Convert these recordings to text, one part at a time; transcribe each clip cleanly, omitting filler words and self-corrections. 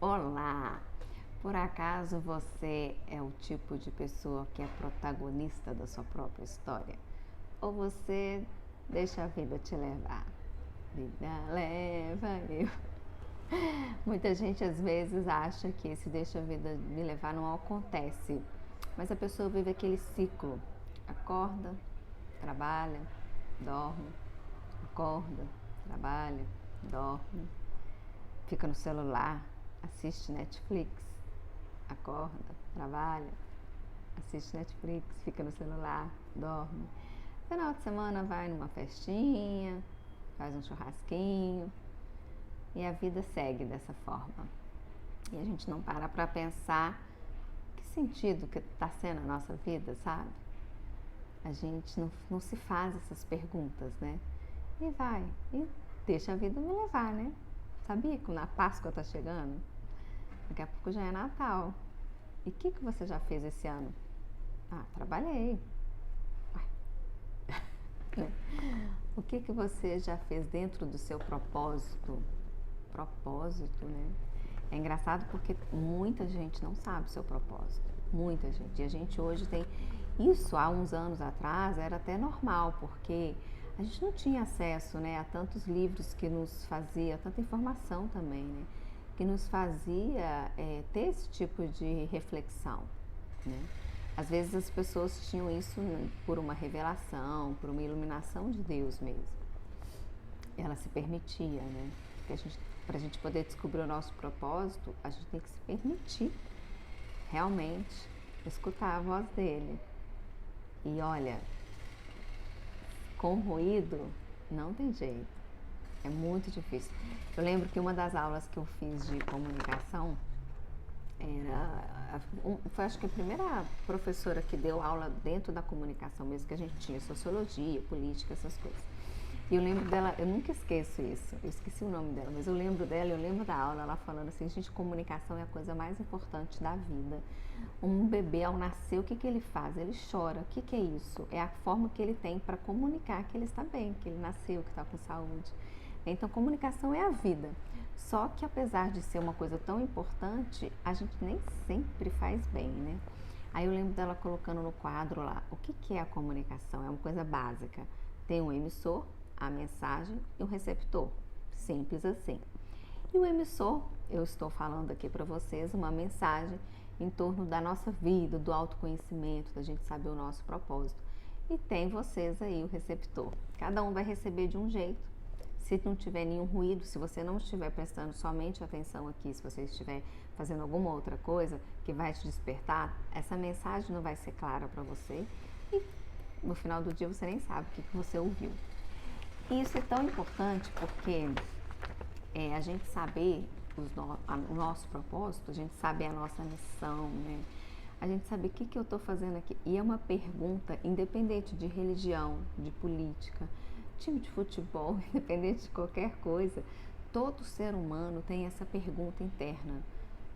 Olá! Por acaso você é o tipo de pessoa que é protagonista da sua própria história? Ou você deixa a vida te levar? Vida leva eu. Muita gente às vezes acha que esse deixa a vida me levar não acontece, mas a pessoa vive aquele ciclo: acorda, trabalha, dorme, acorda, trabalha, dorme, fica no celular, assiste Netflix, acorda, trabalha, assiste Netflix, fica no celular, dorme. Final de semana vai numa festinha, faz um churrasquinho e a vida segue dessa forma. E a gente não para pensar que sentido que está sendo a nossa vida, sabe? A gente não se faz essas perguntas, né? E vai, e deixa a vida me levar, né? Sabia que na Páscoa tá chegando? Daqui a pouco já é Natal. E o que você já fez esse ano? Ah, trabalhei. O que você já fez dentro do seu propósito? Propósito, né? É engraçado porque muita gente não sabe o seu propósito. Muita gente. E a gente hoje tem isso. Há uns anos atrás era até normal, porque a gente não tinha acesso, né, a tantos livros que nos fazia, tanta informação também, né, que nos fazia ter esse tipo de reflexão, né? Às vezes as pessoas tinham isso por uma revelação, por uma iluminação de Deus mesmo. Ela se permitia, né? Porque para a gente poder descobrir o nosso propósito, a gente tem que se permitir realmente escutar a voz dele. E olha, com ruído não tem jeito, é muito difícil. Eu lembro que uma das aulas que eu fiz de comunicação foi acho que a primeira professora que deu aula dentro da comunicação mesmo, que a gente tinha sociologia, política, essas coisas. E eu lembro dela, eu nunca esqueço isso, eu esqueci o nome dela, mas eu lembro dela, eu lembro da aula, ela falando assim: gente, comunicação é a coisa mais importante da vida. Um bebê ao nascer, o que ele faz? Ele chora. O que é isso? É a forma que ele tem para comunicar que ele está bem, que ele nasceu, que está com saúde. Então, comunicação é a vida. Só que apesar de ser uma coisa tão importante, a gente nem sempre faz bem, né? Aí eu lembro dela colocando no quadro lá, o que é a comunicação? É uma coisa básica. Tem um emissor, a mensagem e o receptor. Simples assim. E o emissor, eu estou falando aqui para vocês uma mensagem em torno da nossa vida, do autoconhecimento, da gente saber o nosso propósito. E tem vocês aí, o receptor. Cada um vai receber de um jeito. Se não tiver nenhum ruído, se você não estiver prestando somente atenção aqui, se você estiver fazendo alguma outra coisa que vai te despertar, essa mensagem não vai ser clara para você e no final do dia você nem sabe o que você ouviu. E isso é tão importante porque a gente saber o nosso propósito, a gente saber a nossa missão, né? A gente saber o que eu estou fazendo aqui. E é uma pergunta independente de religião, de política, time de futebol, independente de qualquer coisa. Todo ser humano tem essa pergunta interna: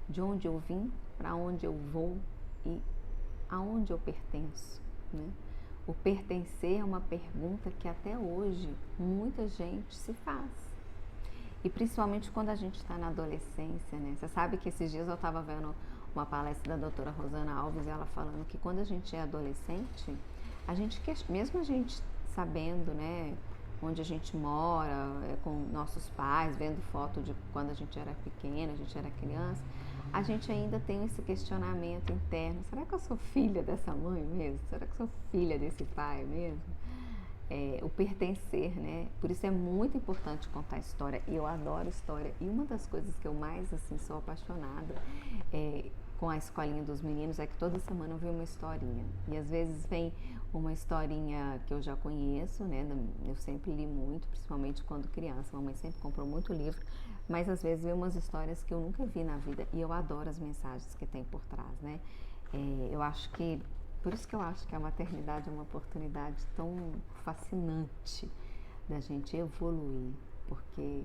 de onde eu vim, para onde eu vou e aonde eu pertenço, né? O pertencer é uma pergunta que até hoje muita gente se faz. E principalmente quando a gente está na adolescência, né? Você sabe que esses dias eu estava vendo uma palestra da doutora Rosana Alves, ela falando que quando a gente é adolescente, mesmo a gente sabendo, né, onde a gente mora, com nossos pais, vendo foto de quando a gente era pequena, a gente era criança, a gente ainda tem esse questionamento interno: será que eu sou filha dessa mãe mesmo? Será que eu sou filha desse pai mesmo? O pertencer, né? Por isso é muito importante contar história. E eu adoro história. E uma das coisas que eu mais assim sou apaixonada com a escolinha dos meninos é que toda semana eu venho uma historinha. E às vezes vem uma historinha que eu já conheço, né? Eu sempre li muito, principalmente quando criança. A mamãe sempre comprou muito livro. Mas às vezes vem umas histórias que eu nunca vi na vida. E eu adoro as mensagens que tem por trás, né? Eu acho que Por isso que eu acho que a maternidade é uma oportunidade tão fascinante da gente evoluir, porque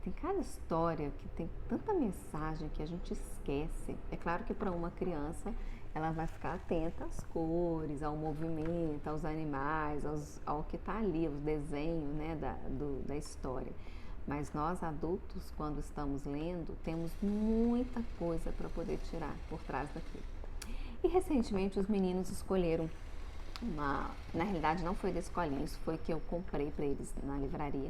tem cada história que tem tanta mensagem que a gente esquece. É claro que para uma criança ela vai ficar atenta às cores, ao movimento, aos animais, ao que está ali, os desenhos, né, da história. Mas nós adultos, quando estamos lendo, temos muita coisa para poder tirar por trás daquilo. E recentemente os meninos escolheram na realidade não foi da escolinha, isso foi que eu comprei para eles na livraria,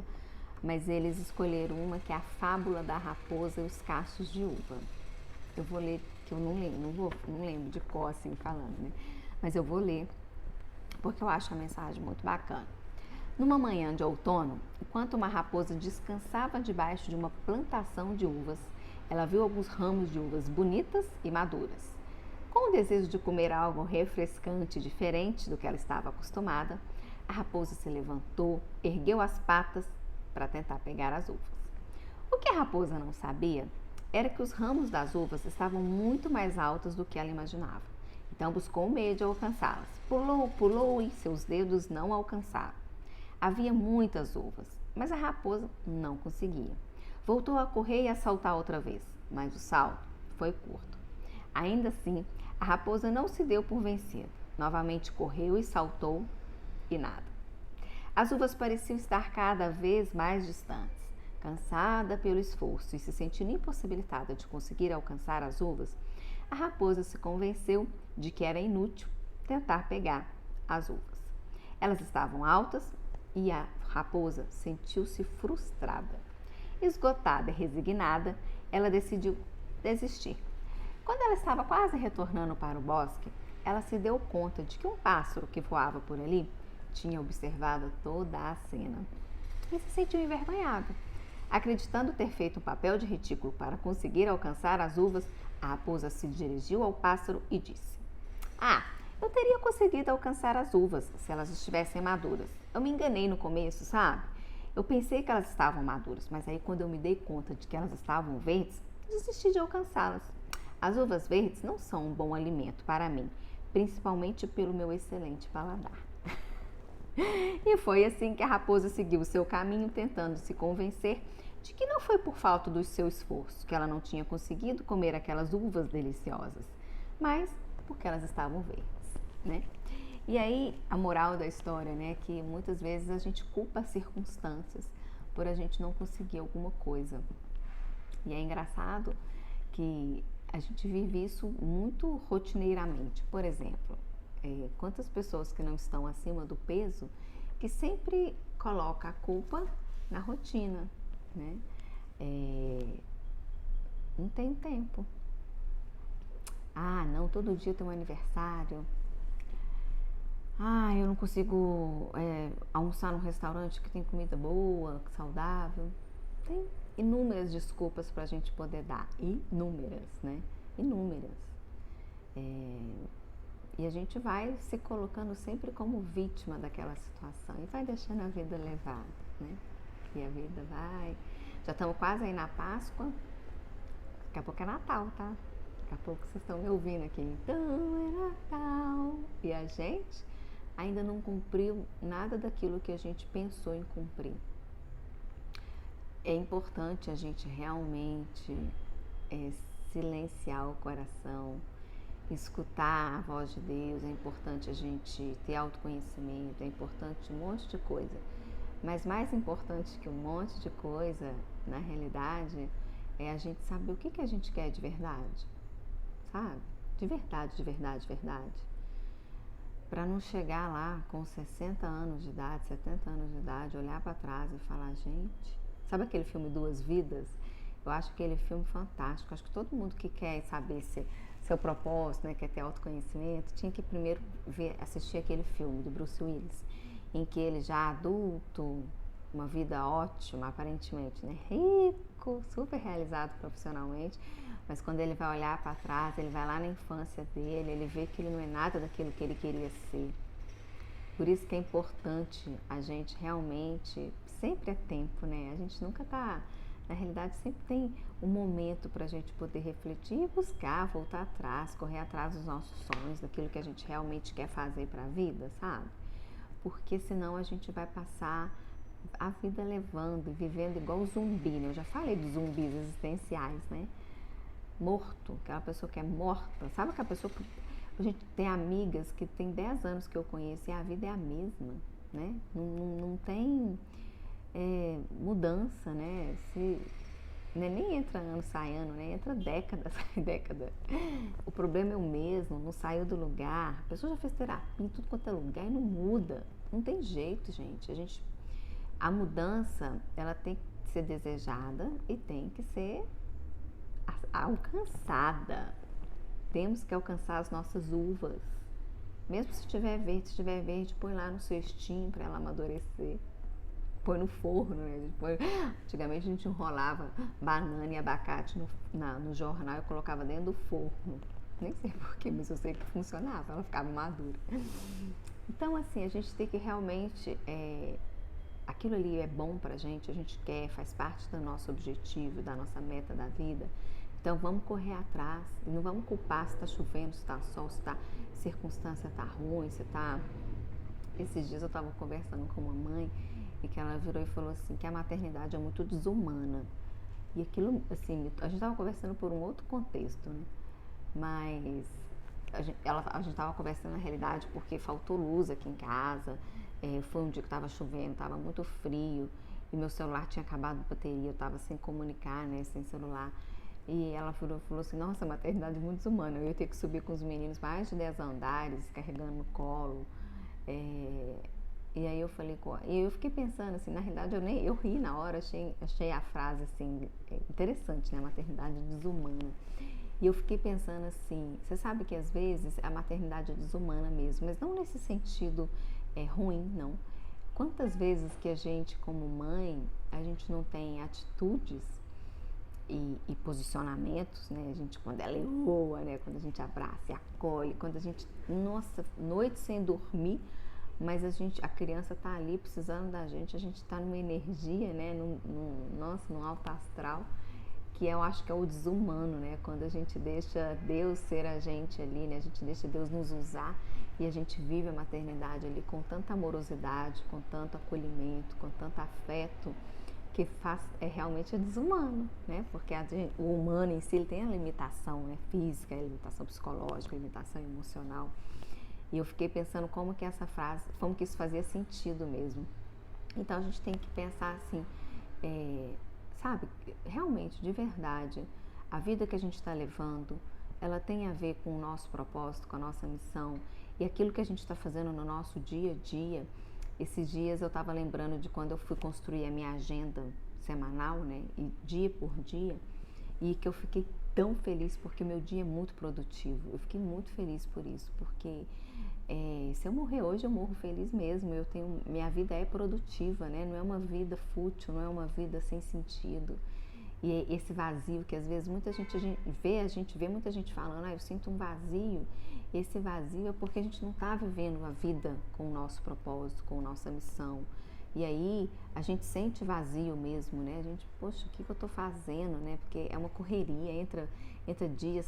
mas eles escolheram uma que é a Fábula da Raposa e os Cachos de Uva. Eu vou ler, que eu não lembro de cor assim falando, né? Mas eu vou ler, porque eu acho a mensagem muito bacana. Numa manhã de outono, enquanto uma raposa descansava debaixo de uma plantação de uvas, ela viu alguns ramos de uvas bonitas e maduras. Com o desejo de comer algo refrescante, diferente do que ela estava acostumada, a raposa se levantou, ergueu as patas para tentar pegar as uvas. O que a raposa não sabia era que os ramos das uvas estavam muito mais altos do que ela imaginava. Então buscou um meio de alcançá-las. Pulou, pulou e seus dedos não alcançaram. Havia muitas uvas, mas a raposa não conseguia. Voltou a correr e a saltar outra vez, mas o salto foi curto. Ainda assim, a raposa não se deu por vencida. Novamente correu e saltou e nada. As uvas pareciam estar cada vez mais distantes. Cansada pelo esforço e se sentindo impossibilitada de conseguir alcançar as uvas, a raposa se convenceu de que era inútil tentar pegar as uvas. Elas estavam altas e a raposa sentiu-se frustrada. Esgotada e resignada, ela decidiu desistir. Quando ela estava quase retornando para o bosque, ela se deu conta de que um pássaro que voava por ali tinha observado toda a cena e se sentiu envergonhada. Acreditando ter feito um papel de ridículo para conseguir alcançar as uvas, a raposa se dirigiu ao pássaro e disse: eu teria conseguido alcançar as uvas se elas estivessem maduras. Eu me enganei no começo, sabe? Eu pensei que elas estavam maduras, mas aí quando eu me dei conta de que elas estavam verdes, desisti de alcançá-las. As uvas verdes não são um bom alimento para mim, principalmente pelo meu excelente paladar. E foi assim que a raposa seguiu o seu caminho, tentando se convencer de que não foi por falta do seu esforço que ela não tinha conseguido comer aquelas uvas deliciosas, mas porque elas estavam verdes, né? E aí a moral da história, né, é que muitas vezes a gente culpa as circunstâncias por a gente não conseguir alguma coisa. E é engraçado que a gente vive isso muito rotineiramente. Por exemplo, quantas pessoas que não estão acima do peso que sempre colocam a culpa na rotina, né? Não tem tempo. Não, todo dia tem um aniversário. Eu não consigo almoçar num restaurante que tem comida boa, saudável. Tem inúmeras desculpas para a gente poder dar. Inúmeras, né? Inúmeras. E a gente vai se colocando sempre como vítima daquela situação e vai deixando a vida levar, né? E a vida vai... Já estamos quase aí na Páscoa. Daqui a pouco é Natal, tá? Daqui a pouco vocês estão me ouvindo aqui. Então é Natal. E a gente ainda não cumpriu nada daquilo que a gente pensou em cumprir. É importante a gente realmente silenciar o coração, escutar a voz de Deus, é importante a gente ter autoconhecimento, é importante um monte de coisa. Mas mais importante que um monte de coisa, na realidade, é a gente saber o que a gente quer de verdade, sabe? De verdade, de verdade, de verdade. Para não chegar lá com 60 anos de idade, 70 anos de idade, olhar para trás e falar, gente... Sabe aquele filme Duas Vidas? Eu acho aquele filme fantástico. Acho que todo mundo que quer saber seu propósito, né, quer ter autoconhecimento, tinha que primeiro assistir aquele filme do Bruce Willis, em que ele já adulto, uma vida ótima, aparentemente, né, rico, super realizado profissionalmente, mas quando ele vai olhar para trás, ele vai lá na infância dele, ele vê que ele não é nada daquilo que ele queria ser. Por isso que é importante a gente realmente, sempre é tempo, né? A gente nunca tá, na realidade sempre tem um momento para a gente poder refletir e buscar, voltar atrás, correr atrás dos nossos sonhos, daquilo que a gente realmente quer fazer para a vida, sabe? Porque senão a gente vai passar a vida levando, vivendo igual zumbi, né? Eu já falei dos zumbis existenciais, né? Morto, aquela pessoa que é morta, sabe aquela pessoa que... A gente tem amigas que tem 10 anos que eu conheço e a vida é a mesma, né? Não tem mudança, né? Nem entra ano, sai ano, né? Entra década, sai década. O problema é o mesmo, não saiu do lugar. A pessoa já fez terapia em tudo quanto é lugar e não muda. Não tem jeito, gente. A mudança, ela tem que ser desejada e tem que ser alcançada. Temos que alcançar as nossas uvas. Mesmo se tiver verde, põe lá no cestinho para ela amadurecer. Põe no forno, né? Antigamente a gente enrolava banana e abacate no jornal e colocava dentro do forno. Nem sei porquê, mas eu sei que funcionava, ela ficava madura. Então, assim, a gente tem que realmente... aquilo ali é bom pra gente, a gente quer, faz parte do nosso objetivo, da nossa meta da vida. Então, vamos correr atrás e não vamos culpar se está chovendo, se está sol, se a circunstância está ruim, se está... Esses dias eu estava conversando com uma mãe e que ela virou e falou assim, que a maternidade é muito desumana. E aquilo, assim, a gente estava conversando por um outro contexto, né? Mas a gente estava conversando na realidade porque faltou luz aqui em casa, foi um dia que estava chovendo, estava muito frio e meu celular tinha acabado a bateria, eu estava sem comunicar, né, sem celular. E ela falou assim, nossa, a maternidade é muito desumana, eu ia ter que subir com os meninos mais de 10 andares, carregando no colo. E aí eu falei, e eu fiquei pensando assim, na realidade eu ri na hora, achei a frase assim, interessante, né, a maternidade desumana. E eu fiquei pensando assim, você sabe que às vezes a maternidade é desumana mesmo, mas não nesse sentido ruim, não. Quantas vezes que a gente como mãe, a gente não tem atitudes e posicionamentos, né? A gente, quando ela erroa, né? Quando a gente abraça e acolhe, quando a gente, nossa, noite sem dormir, mas a criança tá ali precisando da gente tá numa energia, né? Num alto astral, que eu acho que é o desumano, né? Quando a gente deixa Deus ser a gente ali, né? A gente deixa Deus nos usar e a gente vive a maternidade ali com tanta amorosidade, com tanto acolhimento, com tanto afeto, que realmente é desumano, né? Porque o humano em si ele tem a limitação, né? Física, a limitação psicológica, a limitação emocional. E eu fiquei pensando como que isso fazia sentido mesmo. Então a gente tem que pensar assim, sabe, realmente, de verdade, a vida que a gente está levando, ela tem a ver com o nosso propósito, com a nossa missão e aquilo que a gente está fazendo no nosso dia a dia. Esses dias eu estava lembrando de quando eu fui construir a minha agenda semanal, né, e dia por dia, e que eu fiquei tão feliz porque o meu dia é muito produtivo. Eu fiquei muito feliz por isso, porque se eu morrer hoje, eu morro feliz mesmo. Minha vida é produtiva, né? Não é uma vida fútil, não é uma vida sem sentido. E esse vazio que às vezes a gente vê muita gente falando, eu sinto um vazio. Esse vazio é porque a gente não está vivendo a vida com o nosso propósito, com a nossa missão. E aí a gente sente vazio mesmo, né? A gente, poxa, o que eu estou fazendo, né? Porque é uma correria, entra dia,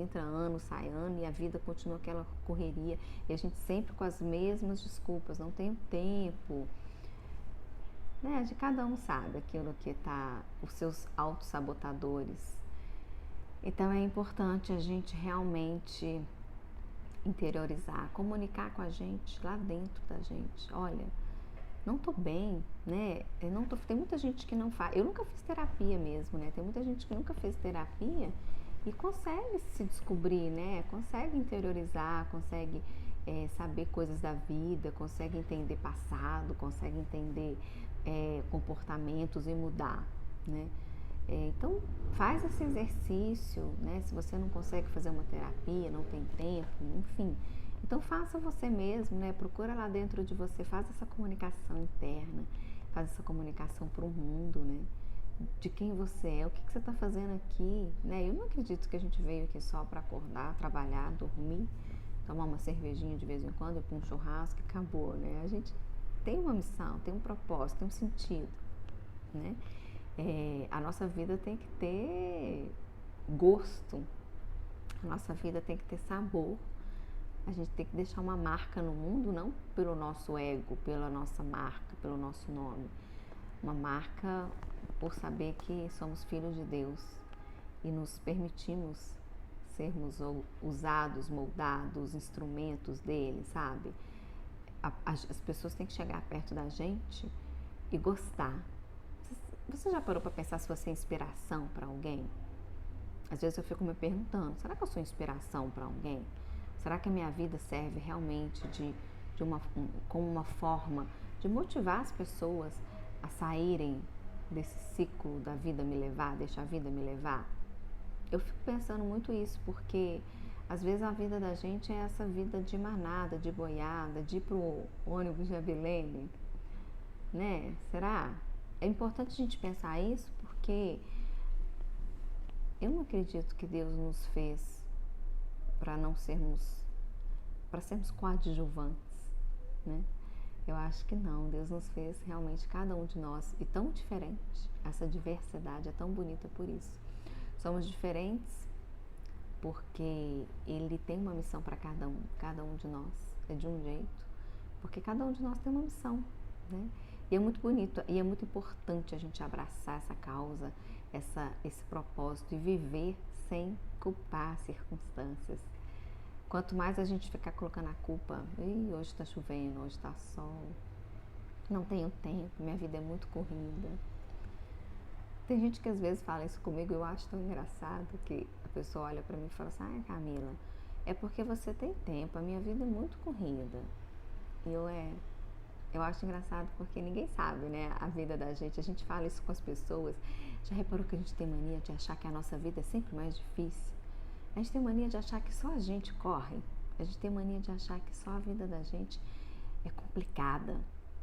entra ano, sai ano, e a vida continua aquela correria. E a gente sempre com as mesmas desculpas, não tenho tempo. Né? De cada um sabe aquilo que tá, os seus autossabotadores. Então é importante a gente realmente interiorizar, comunicar com a gente lá dentro da gente. Olha, não tô bem, né? Tem muita gente que não faz. Eu nunca fiz terapia mesmo, né? Tem muita gente que nunca fez terapia e consegue se descobrir, né? Consegue interiorizar, consegue saber coisas da vida, consegue entender passado, consegue entender comportamentos e mudar, né? Então, faz esse exercício, né? Se você não consegue fazer uma terapia, não tem tempo, enfim. Então, faça você mesmo, né? Procura lá dentro de você, faz essa comunicação interna, faz essa comunicação para o mundo, né? De quem você é, o que você está fazendo aqui, né? Eu não acredito que a gente veio aqui só para acordar, trabalhar, dormir, tomar uma cervejinha de vez em quando, ir para um churrasco e acabou, né? A gente tem uma missão, tem um propósito, tem um sentido, né? A nossa vida tem que ter gosto, a nossa vida tem que ter sabor, a gente tem que deixar uma marca no mundo, não pelo nosso ego, pela nossa marca, pelo nosso nome, uma marca por saber que somos filhos de Deus e nos permitimos sermos usados, moldados, instrumentos dele, sabe? As pessoas têm que chegar perto da gente e gostar. Você já parou para pensar se você é inspiração para alguém? Às vezes eu fico me perguntando, será que eu sou inspiração para alguém? Será que a minha vida serve realmente como uma forma de motivar as pessoas a saírem desse ciclo da vida me levar, deixar a vida me levar? Eu fico pensando muito isso, porque às vezes a vida da gente é essa vida de manada, de boiada, de ir pro ônibus de Abilene, né? Será? É importante a gente pensar isso, porque eu não acredito que Deus nos fez para não sermos, para sermos coadjuvantes, né? Eu acho que não, Deus nos fez realmente cada um de nós e tão diferente. Essa diversidade é tão bonita por isso. Somos diferentes porque Ele tem uma missão para cada um de nós é de um jeito, porque cada um de nós tem uma missão, né? E é muito bonito e é muito importante a gente abraçar essa causa, esse propósito e viver sem culpar as circunstâncias. Quanto mais a gente ficar colocando a culpa, hoje está chovendo, hoje está sol, não tenho tempo, minha vida é muito corrida. Tem gente que às vezes fala isso comigo e eu acho tão engraçado que a pessoa olha para mim e fala assim, ai Camila, é porque você tem tempo, a minha vida é muito corrida. E eu acho engraçado porque ninguém sabe, né, a vida da gente. A gente fala isso com as pessoas. Já reparou que a gente tem mania de achar que a nossa vida é sempre mais difícil? A gente tem mania de achar que só a gente corre. A gente tem mania de achar que só a vida da gente é complicada.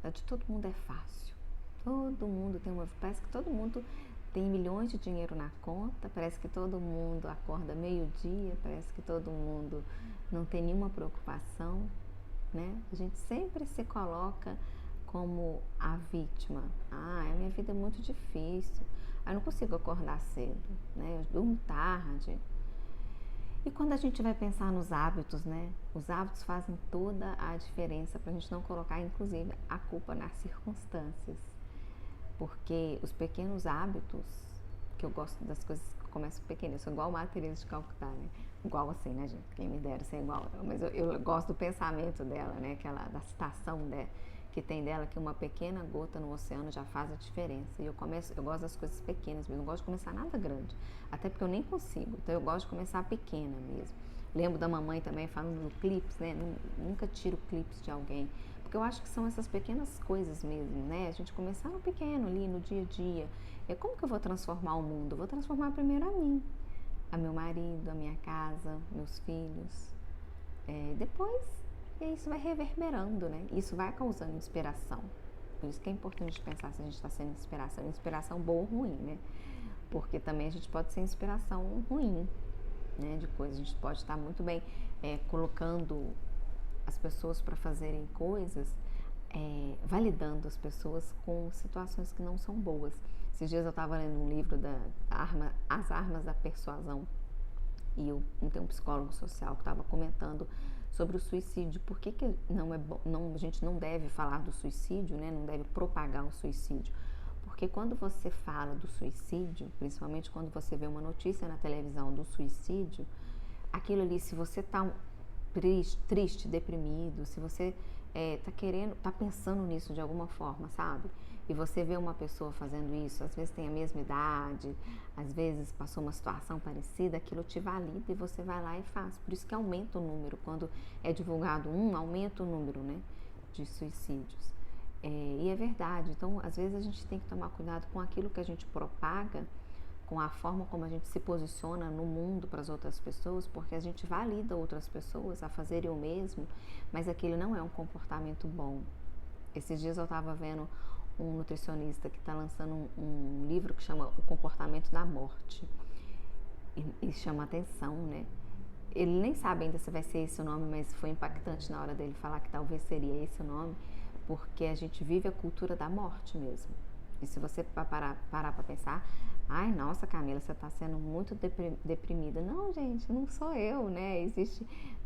A de todo mundo é fácil. Todo mundo tem parece que todo mundo tem milhões de dinheiro na conta, parece que todo mundo acorda meio-dia, parece que todo mundo não tem nenhuma preocupação, né? A gente sempre se coloca como a vítima. A minha vida é muito difícil. Eu não consigo acordar cedo, né? Eu durmo tarde. E quando a gente vai pensar nos hábitos, né? Os hábitos fazem toda a diferença para a gente não colocar, inclusive, a culpa nas circunstâncias. Porque os pequenos hábitos, que eu gosto das coisas que começam pequenas, eu sou igual a Teresa de Calcutá, né? Igual assim, né, gente? Quem me dera ser igual. Mas eu gosto do pensamento dela, né? Da citação que tem dela, que uma pequena gota no oceano já faz a diferença. E eu gosto das coisas pequenas mesmo, não gosto de começar nada grande. Até porque eu nem consigo, então eu gosto de começar pequena mesmo. Lembro da mamãe também falando do clipes, né? Nunca tiro clipes de alguém. Porque eu acho que são essas pequenas coisas mesmo, né? A gente começar no pequeno ali, no dia a dia. Como que eu vou transformar o mundo? Eu vou transformar primeiro a mim, a meu marido, a minha casa, meus filhos. Depois, e isso vai reverberando, né? Isso vai causando inspiração. Por isso que é importante pensar se a gente está sendo inspiração boa ou ruim, né? Porque também a gente pode ser inspiração ruim, né? De coisas. A gente pode estar muito bem colocando as pessoas para fazerem coisas, validando as pessoas com situações que não são boas. Esses dias eu estava lendo um livro As Armas da Persuasão e tem um psicólogo social que estava comentando sobre o suicídio. Por que não é bom, a gente não deve falar do suicídio, né? Não deve propagar o suicídio? Porque quando você fala do suicídio, principalmente quando você vê uma notícia na televisão do suicídio, aquilo ali, se você está triste, deprimido, se você tá pensando nisso de alguma forma, sabe? E você vê uma pessoa fazendo isso, às vezes tem a mesma idade, às vezes passou uma situação parecida, aquilo te valida e você vai lá e faz. Por isso que aumenta o número, quando é divulgado aumenta o número, né, de suicídios. E é verdade, então às vezes a gente tem que tomar cuidado com aquilo que a gente propaga, com a forma como a gente se posiciona no mundo para as outras pessoas, porque a gente valida outras pessoas a fazerem o mesmo, mas aquilo não é um comportamento bom. Esses dias eu estava vendo um nutricionista que está lançando um livro que chama O Comportamento da Morte, e chama atenção, né? Ele nem sabe ainda se vai ser esse o nome, mas foi impactante na hora dele falar que talvez seria esse o nome, porque a gente vive a cultura da morte mesmo. E se você parar para pensar, ai, nossa, Camila, você está sendo muito deprimida. Não, gente, não sou eu, né?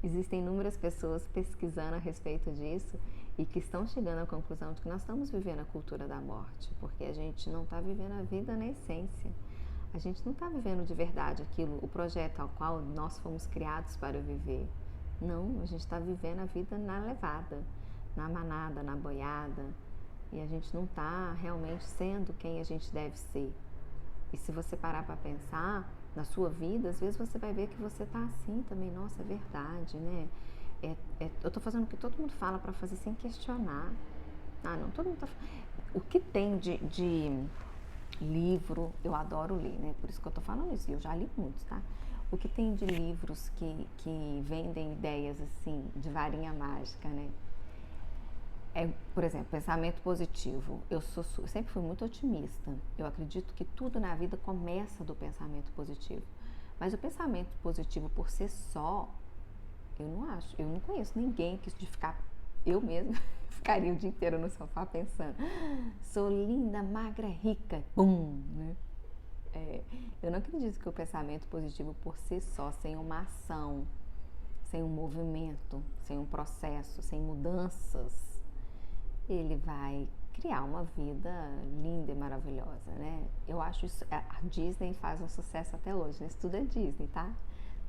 Existem inúmeras pessoas pesquisando a respeito disso e que estão chegando à conclusão de que nós estamos vivendo a cultura da morte, porque a gente não está vivendo a vida na essência. A gente não está vivendo de verdade o projeto ao qual nós fomos criados para viver. Não, a gente está vivendo a vida na levada, na manada, na boiada, E a gente não está realmente sendo quem a gente deve ser. E se você parar para pensar na sua vida, às vezes você vai ver que você está assim também. Nossa, é verdade, né? Eu estou fazendo o que todo mundo fala para fazer sem questionar. Ah, não, todo mundo tá... O que tem de livro, eu adoro ler, né? Por isso que eu tô falando isso, e eu já li muitos, tá? O que tem de livros que vendem ideias, assim, de varinha mágica, né? Por exemplo, pensamento positivo. Eu sempre fui muito otimista. Eu acredito que tudo na vida começa do pensamento positivo. Mas o pensamento positivo por si só, eu não acho. Eu não conheço ninguém que de ficar... Eu mesma ficaria o dia inteiro no sofá pensando: sou linda, magra, rica, bum, né? Eu não acredito que o pensamento positivo por si só, sem uma ação, sem um movimento, sem um processo, sem mudanças, ele vai criar uma vida linda e maravilhosa, né? Eu acho isso... A Disney faz um sucesso até hoje, né? Isso tudo é Disney, tá?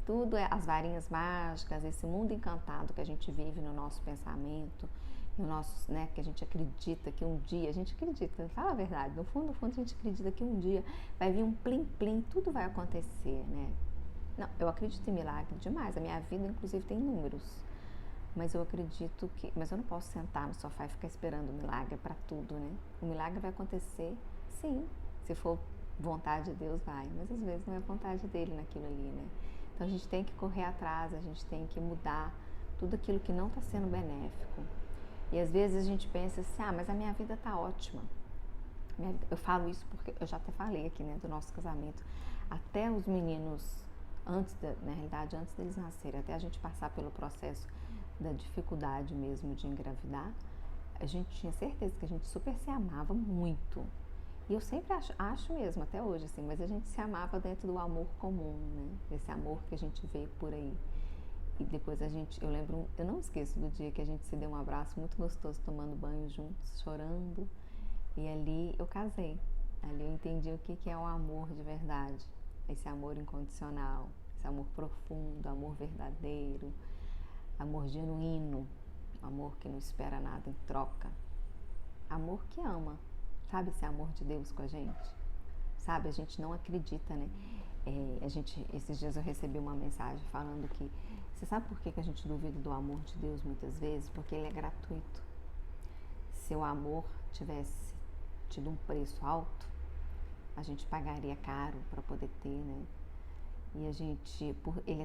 Tudo é as varinhas mágicas, esse mundo encantado que a gente vive no nosso pensamento, no nosso, né, que a gente acredita que um dia, a gente acredita, fala a verdade, no fundo, a gente acredita que um dia vai vir um plim-plim, tudo vai acontecer, né? Não, eu acredito em milagre demais, a minha vida, inclusive, tem números, mas eu acredito que... Mas eu não posso sentar no sofá e ficar esperando o milagre para tudo, né? O milagre vai acontecer, sim, se for vontade de Deus, vai, mas às vezes não é vontade dele naquilo ali, né? Então a gente tem que correr atrás, a gente tem que mudar tudo aquilo que não está sendo benéfico. E às vezes a gente pensa assim: ah, mas a minha vida está ótima. Eu falo isso porque eu já até falei aqui, né, do nosso casamento. Até os meninos, na realidade, antes deles nascerem, até a gente passar pelo processo da dificuldade mesmo de engravidar, a gente tinha certeza que a gente super se amava muito. E eu sempre acho mesmo, até hoje, assim, mas a gente se amava dentro do amor comum, né? Esse amor que a gente vê por aí. E depois eu não esqueço do dia que a gente se deu um abraço muito gostoso, tomando banho juntos, chorando. E ali eu casei. Ali eu entendi o que é o amor de verdade. Esse amor incondicional, esse amor profundo, amor verdadeiro, amor genuíno, amor que não espera nada em troca. Amor que ama. Sabe esse amor de Deus com a gente? Sabe, a gente não acredita, né? Esses dias eu recebi uma mensagem falando que... Você sabe por que a gente duvida do amor de Deus muitas vezes? Porque ele é gratuito. Se o amor tivesse tido um preço alto, a gente pagaria caro para poder ter, né? E ele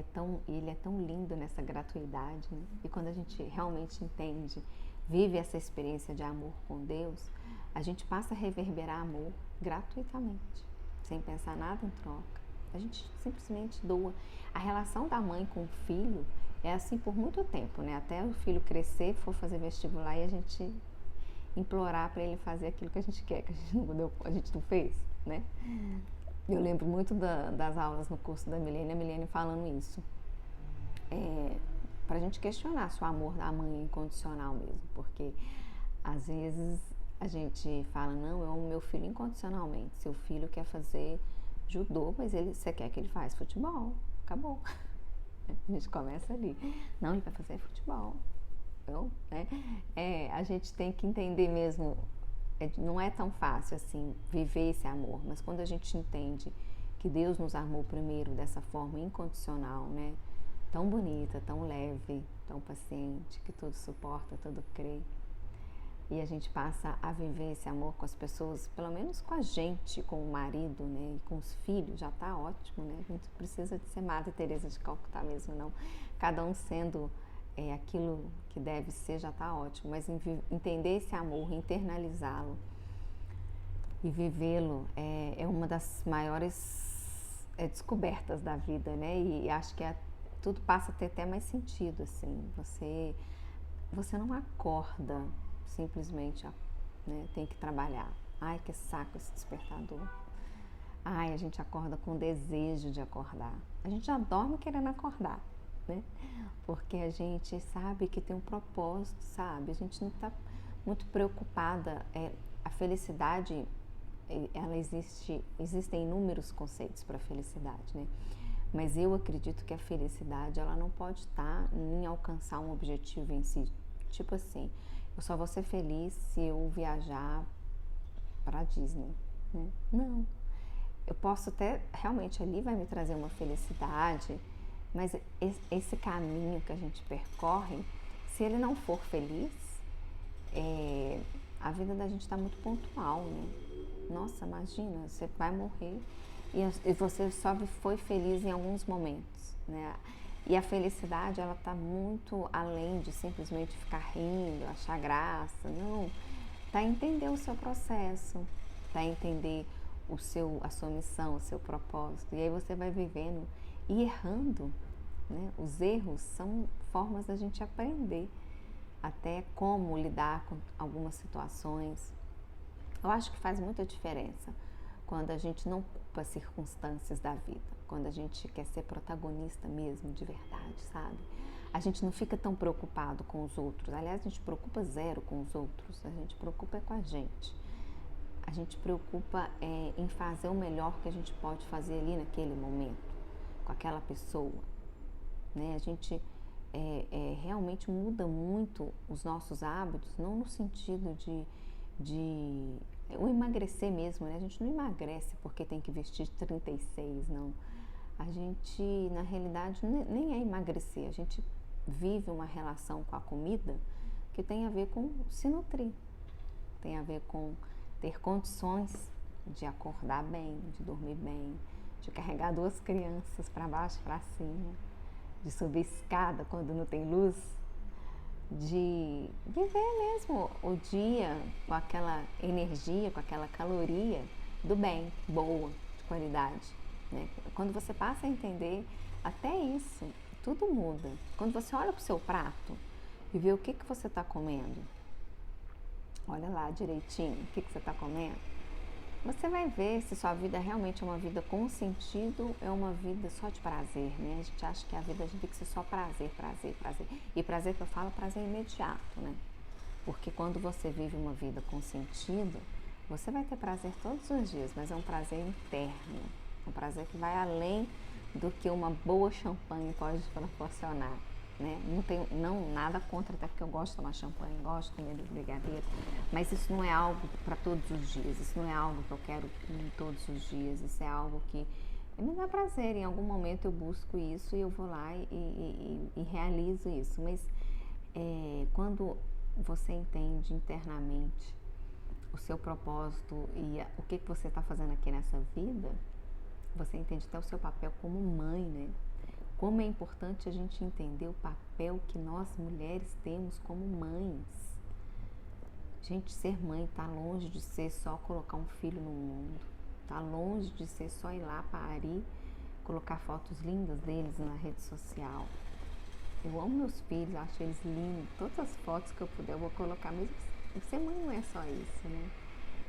é tão lindo nessa gratuidade, né? E quando a gente realmente entende, vive essa experiência de amor com Deus, a gente passa a reverberar amor gratuitamente, sem pensar nada em troca. A gente simplesmente doa. A relação da mãe com o filho é assim por muito tempo, né? Até o filho crescer, for fazer vestibular e a gente implorar para ele fazer aquilo que a gente quer, que a gente não fez, né? Eu lembro muito das aulas no curso da Milene falando isso. Pra gente questionar se o amor da mãe é incondicional mesmo, porque às vezes a gente fala: não, eu amo meu filho incondicionalmente. Seu filho quer fazer judô, mas você quer que ele faça futebol, acabou. A gente começa ali: não, ele vai fazer futebol. Então, né? A gente tem que entender mesmo, não é tão fácil assim viver esse amor, mas quando a gente entende que Deus nos amou primeiro dessa forma incondicional, né? Tão bonita, tão leve, tão paciente, que tudo suporta, tudo crê. E a gente passa a viver esse amor com as pessoas, pelo menos com a gente, com o marido, né? E com os filhos, já tá ótimo, né? A gente precisa de ser Madre Teresa de Calcutá mesmo, não. Cada um sendo aquilo que deve ser, já tá ótimo. Mas entender esse amor, internalizá-lo e vivê-lo é uma das maiores descobertas da vida, né? E acho que tudo passa a ter até mais sentido, assim. Você não acorda simplesmente, né? Tem que trabalhar. Ai, que saco esse despertador. Ai, a gente acorda com desejo de acordar. A gente já dorme querendo acordar, né? Porque a gente sabe que tem um propósito, sabe? A gente não está muito preocupada. A felicidade, ela existem inúmeros conceitos para a felicidade, né? Mas eu acredito que a felicidade, ela não pode estar em alcançar um objetivo em si. Tipo assim, eu só vou ser feliz se eu viajar para Disney, né? Não. Eu posso até, realmente ali vai me trazer uma felicidade, mas esse caminho que a gente percorre, se ele não for feliz, a vida da gente está muito pontual, né? Nossa, imagina, você vai morrer e você só foi feliz em alguns momentos, né? E a felicidade, ela está muito além de simplesmente ficar rindo, achar graça, não. Tá entender o seu processo, tá entender a sua missão, o seu propósito. E aí você vai vivendo e errando, né? Os erros são formas da gente aprender até como lidar com algumas situações. Eu acho que faz muita diferença quando a gente não culpa as circunstâncias da vida, quando a gente quer ser protagonista mesmo, de verdade, sabe? A gente não fica tão preocupado com os outros. Aliás, a gente preocupa zero com os outros. A gente preocupa com a gente. A gente preocupa em fazer o melhor que a gente pode fazer ali naquele momento, com aquela pessoa, né? A gente realmente muda muito os nossos hábitos, não no sentido de o emagrecer mesmo, né? A gente não emagrece porque tem que vestir 36, não. A gente, na realidade, nem é emagrecer. A gente vive uma relação com a comida que tem a ver com se nutrir, tem a ver com ter condições de acordar bem, de dormir bem, de carregar 2 crianças para baixo e para cima, de subir escada quando não tem luz, de viver mesmo o dia com aquela energia, com aquela caloria do bem, boa, de qualidade, né? Quando você passa a entender até isso, tudo muda. Quando você olha para o seu prato e vê o que você está comendo, olha lá direitinho o que você está comendo, você vai ver se sua vida realmente é uma vida com sentido, é uma vida só de prazer, né? A gente acha que a vida a gente tem que ser só prazer, prazer, prazer. E prazer que eu falo, prazer imediato, né? Porque quando você vive uma vida com sentido, você vai ter prazer todos os dias, mas é um prazer interno, um prazer que vai além do que uma boa champanhe pode proporcionar, né? Não nada contra, até porque eu gosto de tomar champanhe, gosto de comer brigadeiro, mas isso não é algo para todos os dias, isso não é algo que eu quero todos os dias, isso é algo que me dá prazer. Em algum momento eu busco isso e eu vou lá e realizo isso, mas quando você entende internamente o seu propósito e o que você está fazendo aqui nessa vida, você entende até o seu papel como mãe, né? Como é importante a gente entender o papel que nós mulheres temos como mães. Gente, ser mãe está longe de ser só colocar um filho no mundo. Está longe de ser só ir lá parir, colocar fotos lindas deles na rede social. Eu amo meus filhos, acho eles lindos. Todas as fotos que eu puder eu vou colocar. Mesmo ser mãe não é só isso, né?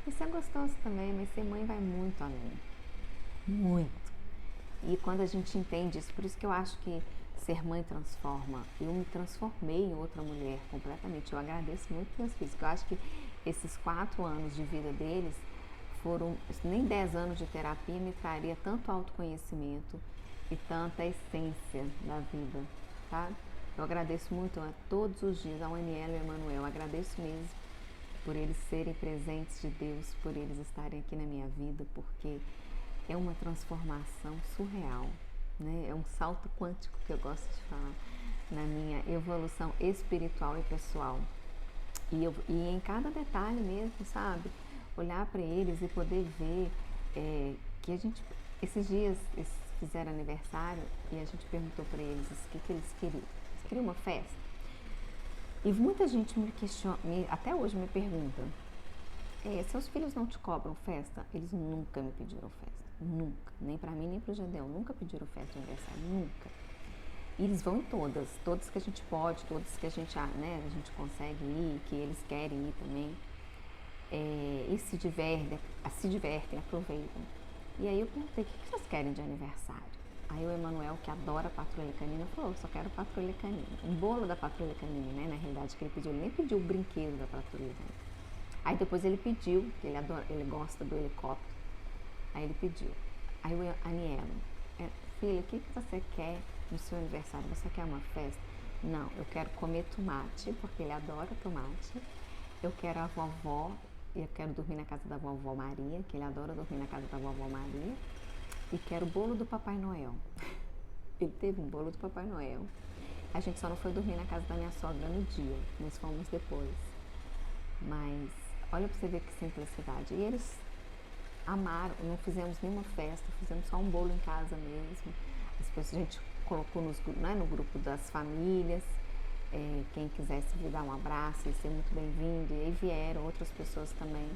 Isso é gostoso também, mas ser mãe vai muito além. Muito. E quando a gente entende isso, por isso que eu acho que ser mãe transforma. Eu me transformei em outra mulher completamente. Eu agradeço muito meus filhos, porque eu acho que esses 4 anos de vida deles foram, nem 10 anos de terapia me traria tanto autoconhecimento e tanta essência da vida, tá? Eu agradeço muito a todos os dias, ao Anielo e ao Emanuel, eu agradeço mesmo por eles serem presentes de Deus, por eles estarem aqui na minha vida, porque é uma transformação surreal, né? É um salto quântico que eu gosto de falar na minha evolução espiritual e pessoal. E em cada detalhe mesmo, sabe? Olhar para eles e poder ver que a gente, esses dias, eles fizeram aniversário e a gente perguntou para eles o que eles queriam. Eles queriam uma festa. E muita gente me questiona, até hoje me pergunta, seus filhos não te cobram festa? Eles nunca me pediram festa, nunca, nem para mim nem para o Gedeon, nunca pediram festa de aniversário, nunca. E eles vão em todas que a gente pode, todas que a gente, né, a gente consegue ir, que eles querem ir também, e se divertem, aproveitam. E aí eu perguntei, o que vocês querem de aniversário? Aí o Emanuel, que adora Patrulha Canina, falou, só quero Patrulha Canina, um bolo da Patrulha Canina, né, na realidade que ele pediu, ele nem pediu o brinquedo da Patrulha Canina. Aí depois ele pediu, que ele gosta do helicóptero, aí ele pediu. Aí o Anielo, filha, o que você quer no seu aniversário? Você quer uma festa? Não, eu quero comer tomate, porque ele adora tomate. Eu quero a vovó, eu quero dormir na casa da vovó Maria, que ele adora dormir na casa da vovó Maria. E quero o bolo do Papai Noel. Ele teve um bolo do Papai Noel. A gente só não foi dormir na casa da minha sogra no dia, nós fomos depois. Mas olha pra você ver que simplicidade. E eles amaram, não fizemos nenhuma festa, fizemos só um bolo em casa mesmo. Depois a gente colocou no grupo das famílias, quem quisesse vir dar um abraço e ser muito bem-vindo. E aí vieram outras pessoas também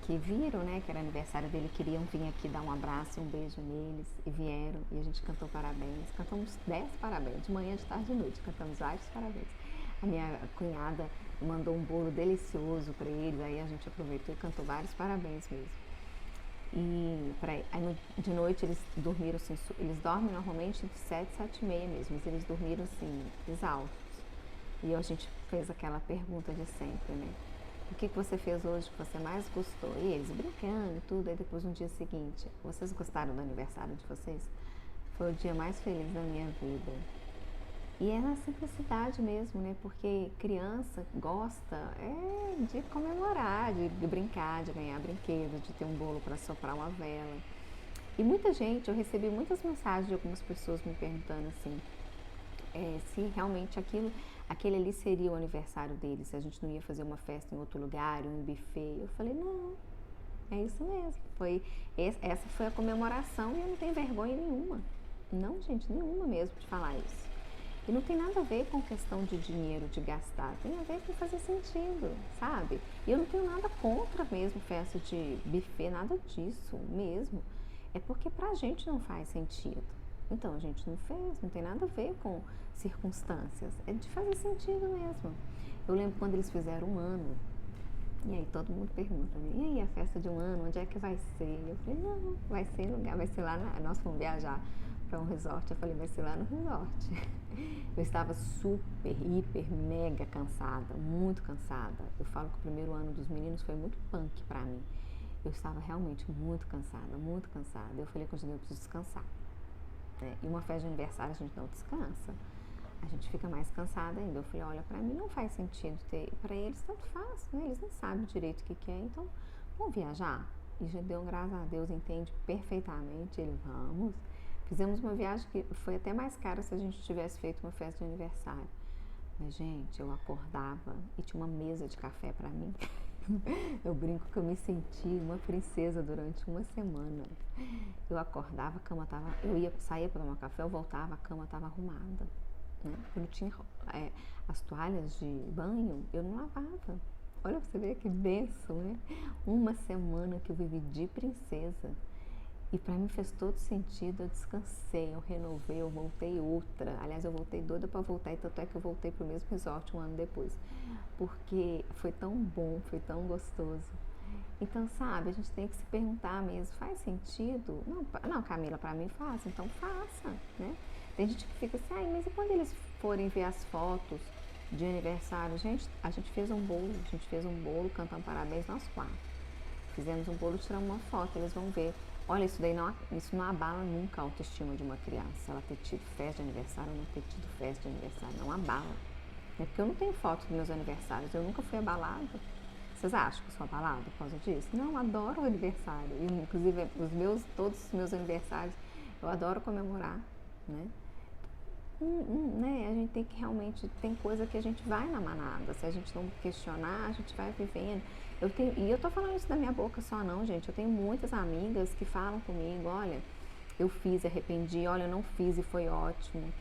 que viram, né, que era aniversário dele, queriam vir aqui dar um abraço e um beijo neles, e vieram, e a gente cantou parabéns, cantamos 10 parabéns, de manhã, de tarde e de noite, cantamos vários parabéns. A minha cunhada mandou um bolo delicioso para eles, aí a gente aproveitou e cantou vários parabéns mesmo. E aí de noite eles dormiram assim, eles dormem normalmente de 7, 7 e meia mesmo, mas eles dormiram assim, exaustos. E a gente fez aquela pergunta de sempre, né? O que você fez hoje que você mais gostou? E eles brincando e tudo, aí depois no dia seguinte, vocês gostaram do aniversário de vocês? Foi o dia mais feliz da minha vida. E é na simplicidade mesmo, né? Porque criança gosta de comemorar, de brincar, de ganhar brinquedo, de ter um bolo para soprar uma vela. E muita gente, eu recebi muitas mensagens de algumas pessoas me perguntando assim, se realmente aquele ali seria o aniversário deles, se a gente não ia fazer uma festa em outro lugar, um buffet. Eu falei, não, é isso mesmo. Essa foi a comemoração e eu não tenho vergonha nenhuma. Não, gente, nenhuma mesmo de falar isso. E não tem nada a ver com questão de dinheiro, de gastar, tem a ver com fazer sentido, sabe? E eu não tenho nada contra mesmo festa de buffet, nada disso mesmo. É porque pra gente não faz sentido. Então a gente não fez, não tem nada a ver com circunstâncias, é de fazer sentido mesmo. Eu lembro quando eles fizeram um ano, e aí todo mundo pergunta, né? E aí a festa de um ano, onde é que vai ser? Eu falei, não, vai ser em lugar, vai ser lá, nós fomos viajar para um resort, eu falei, vai ser lá no resort. Eu estava super, hiper, mega cansada, muito cansada. Eu falo que o primeiro ano dos meninos foi muito punk para mim. Eu estava realmente muito cansada, muito cansada. Eu falei com o Júnior, eu preciso descansar. E uma festa de aniversário a gente não descansa, a gente fica mais cansada ainda. Eu falei, olha, pra mim não faz sentido ter, pra eles tanto faz, né? Eles não sabem direito o que é, então vamos viajar. E já deu, graças a Deus, entende perfeitamente, ele, vamos. Fizemos uma viagem que foi até mais cara se a gente tivesse feito uma festa de aniversário. Mas, gente, eu acordava e tinha uma mesa de café pra mim. Eu brinco que eu me senti uma princesa durante uma semana. Eu acordava, a cama tava, saía para tomar café, eu voltava, a cama estava arrumada, né? Eu não tinha as toalhas de banho, eu não lavava. Olha pra você ver que bênção, né? Uma semana que eu vivi de princesa. E para mim fez todo sentido, eu descansei, eu renovei, eu voltei outra. Aliás, eu voltei doida para voltar, e tanto é que eu voltei pro mesmo resort um ano depois. Porque foi tão bom, foi tão gostoso. Então, sabe, a gente tem que se perguntar mesmo, faz sentido? Não, Camila, para mim faz, então faça, né? Tem gente que fica assim, mas e quando eles forem ver as fotos de aniversário? Gente, a gente fez um bolo, cantando parabéns nós 4. Fizemos um bolo, tiramos uma foto, eles vão ver. Olha, isso não abala nunca a autoestima de uma criança, ela ter tido festa de aniversário ou não ter tido festa de aniversário, não abala. É porque eu não tenho foto dos meus aniversários, eu nunca fui abalada. Vocês acham que eu sou abalada por causa disso? Não, adoro o aniversário. E, inclusive, todos os meus aniversários, eu adoro comemorar, né? Né? A gente tem que realmente, tem coisa que a gente vai na manada, se a gente não questionar, a gente vai vivendo. E eu tô falando isso da minha boca só não, gente, eu tenho muitas amigas que falam comigo, olha, eu fiz, arrependi, olha, eu não fiz e foi ótimo.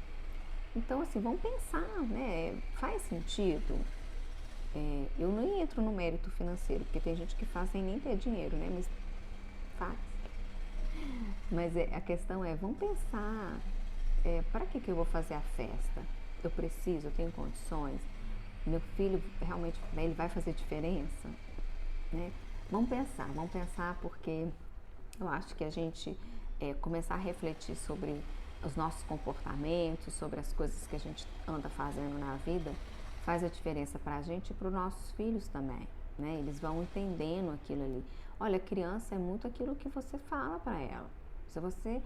Então, assim, vamos pensar, né? Faz sentido? Eu não entro no mérito financeiro, porque tem gente que faz sem nem ter dinheiro, né? Mas faz. Mas a questão é, vamos pensar, para que eu vou fazer a festa? Eu preciso, eu tenho condições? Meu filho realmente, ele vai fazer diferença? Né? Vamos pensar porque eu acho que a gente começar a refletir sobre os nossos comportamentos, sobre as coisas que a gente anda fazendo na vida, faz a diferença para a gente e para os nossos filhos também, né? Eles vão entendendo aquilo ali. Olha, criança é muito aquilo que você fala para ela. Se você,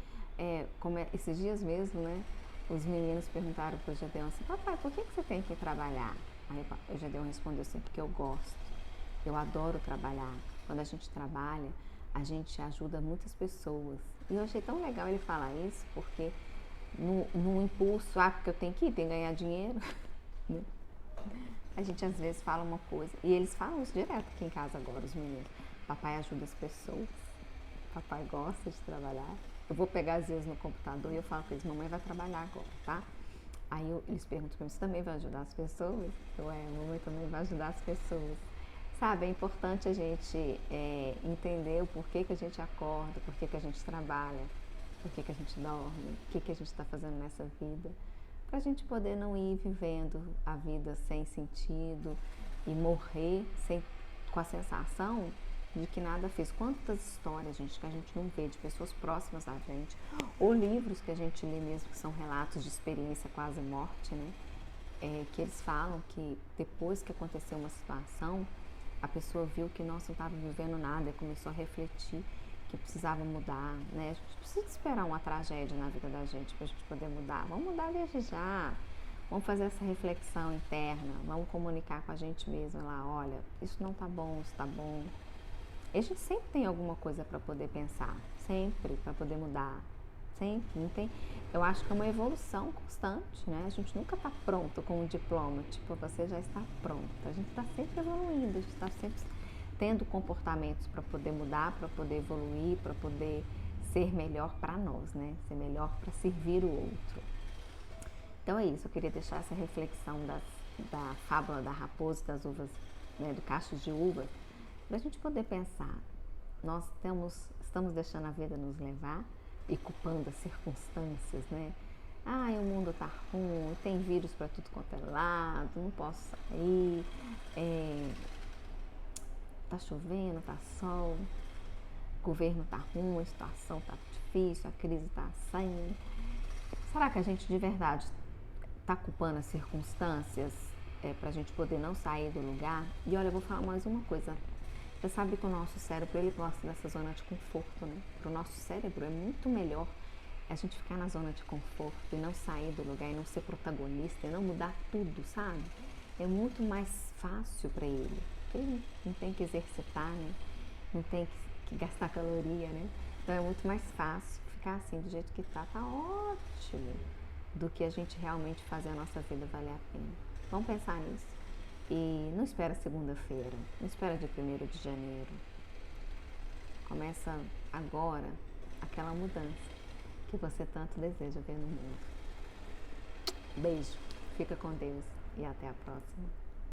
esses dias mesmo, né? os meninos perguntaram para o Gedeon assim, papai, por que você tem que trabalhar? Aí o Gedeon respondeu assim, porque eu gosto, eu adoro trabalhar. Quando a gente trabalha, a gente ajuda muitas pessoas. E eu achei tão legal ele falar isso, porque no impulso, porque eu tenho que ir, tenho que ganhar dinheiro, né? A gente às vezes fala uma coisa, e eles falam isso direto aqui em casa agora, os meninos. Papai ajuda as pessoas, papai gosta de trabalhar. Eu vou pegar às vezes no computador e eu falo para eles, mamãe vai trabalhar agora, tá? Aí eles perguntam para mim, você também vai ajudar as pessoas? Mamãe também vai ajudar as pessoas. Sabe, é importante a gente entender o porquê que a gente acorda, porquê que a gente trabalha, porquê que a gente dorme, o que a gente está fazendo nessa vida, para a gente poder não ir vivendo a vida sem sentido e morrer com a sensação de que nada fez. Quantas histórias, gente, que a gente não vê de pessoas próximas a gente, ou livros que a gente lê mesmo, que são relatos de experiência quase morte, né? Que eles falam que depois que aconteceu uma situação, a pessoa viu que, nossa, não estava vivendo nada e começou a refletir que precisava mudar, né? A gente precisa esperar uma tragédia na vida da gente para a gente poder mudar. Vamos mudar desde já. Vamos fazer essa reflexão interna, vamos comunicar com a gente mesmo lá, olha, isso não tá bom, isso tá bom. E a gente sempre tem alguma coisa para poder pensar, sempre para poder mudar, sempre, não tem. Eu acho que é uma evolução constante, né? A gente nunca está pronto com um diploma, tipo, você já está pronto. A gente está sempre evoluindo, a gente está sempre tendo comportamentos para poder mudar, para poder evoluir, para poder ser melhor para nós, né? Ser melhor para servir o outro. Então é isso, eu queria deixar essa reflexão da fábula da raposa e das uvas, né, do cacho de uvas, para a gente poder pensar. Nós estamos deixando a vida nos levar e culpando as circunstâncias, né? O mundo tá ruim, tem vírus para tudo quanto é lado, não posso sair, tá chovendo, tá sol, o governo tá ruim, a situação tá difícil, a crise tá saindo. Será que a gente de verdade tá culpando as circunstâncias pra gente poder não sair do lugar? E olha, eu vou falar mais uma coisa. Você sabe que o nosso cérebro, ele gosta dessa zona de conforto, né? Para o nosso cérebro é muito melhor a gente ficar na zona de conforto e não sair do lugar e não ser protagonista e não mudar tudo, sabe? É muito mais fácil para ele, porque ele não tem que exercitar, né? Não tem que gastar caloria, né? Então é muito mais fácil ficar assim, do jeito que tá ótimo, do que a gente realmente fazer a nossa vida valer a pena. Vamos pensar nisso. E não espera segunda-feira, não espera dia 1º de janeiro. Começa agora aquela mudança que você tanto deseja ver no mundo. Beijo, fica com Deus e até a próxima.